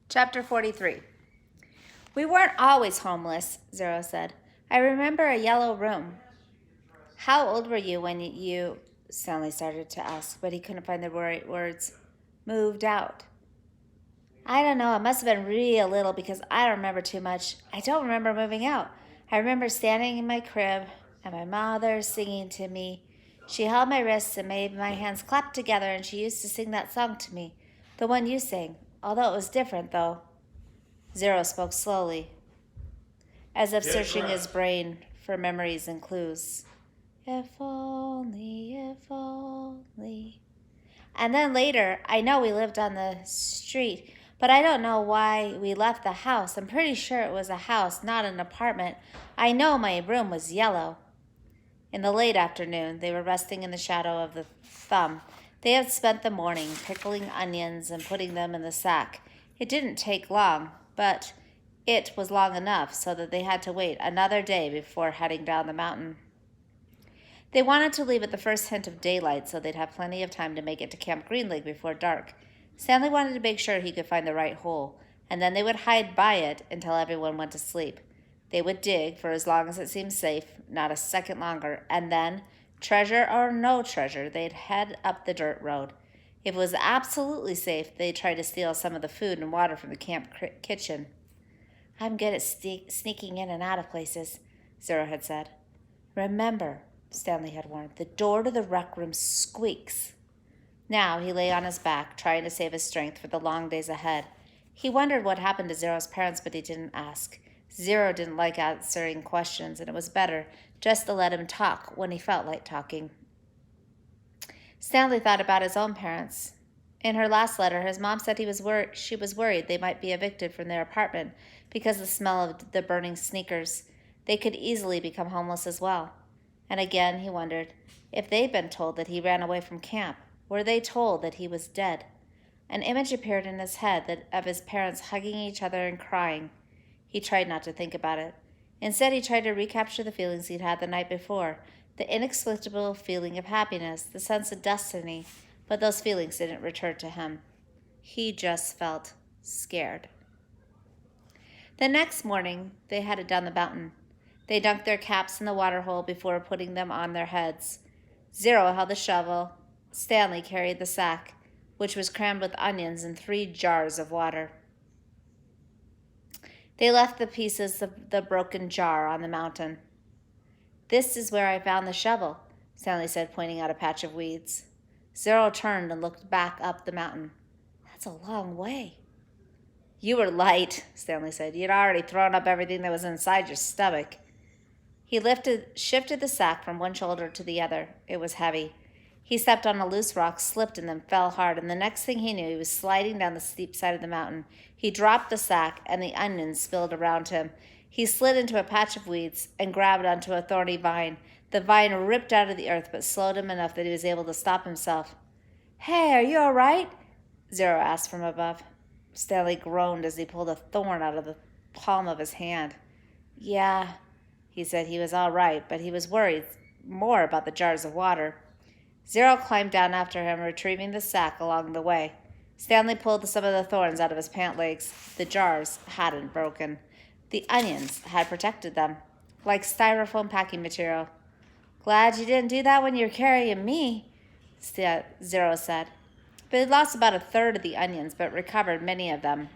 Chapter 43. We weren't always homeless, Zero said. I remember a yellow room. How old were you when you, Stanley started to ask, but he couldn't find the right words. Moved out. I don't know, it must have been real little because I don't remember too much. I don't remember moving out. I remember standing in my crib and my mother singing to me. She held my wrists and made my hands clap together, and she used to sing that song to me, the one you sang, although it was different, though. Zero spoke slowly, as if searching his brain for memories and clues. If only, if only. And then later, I know we lived on the street, but I don't know why we left the house. I'm pretty sure it was a house, not an apartment. I know my room was yellow. In the late afternoon, they were resting in the shadow of the thumb. They had spent the morning pickling onions and putting them in the sack. It didn't take long, but it was long enough so that they had to wait another day before heading down the mountain. They wanted to leave at the first hint of daylight so they'd have plenty of time to make it to Camp Green Lake before dark. Stanley wanted to make sure he could find the right hole, and then they would hide by it until everyone went to sleep. They would dig for as long as it seemed safe, not a second longer, and then, treasure or no treasure, they'd head up the dirt road. If it was absolutely safe, they'd try to steal some of the food and water from the camp kitchen. I'm good at sneaking in and out of places, Zero had said. Remember, Stanley had warned, the door to the rec room squeaks. Now he lay on his back, trying to save his strength for the long days ahead. He wondered what happened to Zero's parents, but he didn't ask. Zero didn't like answering questions, and it was better just to let him talk when he felt like talking. Stanley thought about his own parents. In her last letter, his mom said she was worried they might be evicted from their apartment because of the smell of the burning sneakers. They could easily become homeless as well. And again, he wondered, if they'd been told that he ran away from camp, were they told that he was dead? An image appeared in his head of his parents hugging each other and crying. He tried not to think about it. Instead, he tried to recapture the feelings he'd had the night before, the inexplicable feeling of happiness, the sense of destiny, but those feelings didn't return to him. He just felt scared. The next morning, they headed down the mountain. They dunked their caps in the water hole before putting them on their heads. Zero held the shovel. Stanley carried the sack, which was crammed with onions and 3 jars of water. They left the pieces of the broken jar on the mountain. This is where I found the shovel, Stanley said, pointing out a patch of weeds. Zero turned and looked back up the mountain. That's a long way. You were light, Stanley said. You'd already thrown up everything that was inside your stomach. He shifted the sack from one shoulder to the other. It was heavy. He stepped on a loose rock, slipped, and then fell hard, and the next thing he knew, he was sliding down the steep side of the mountain. He dropped the sack, and the onions spilled around him. He slid into a patch of weeds and grabbed onto a thorny vine. The vine ripped out of the earth, but slowed him enough that he was able to stop himself. Hey, are you all right? Zero asked from above. Stanley groaned as he pulled a thorn out of the palm of his hand. Yeah, he said he was all right, but he was worried more about the jars of water. Zero climbed down after him, retrieving the sack along the way. Stanley pulled some of the thorns out of his pant legs. The jars hadn't broken. The onions had protected them, like styrofoam packing material. Glad you didn't do that when you were carrying me, Zero said. But he lost about a third of the onions, but recovered many of them.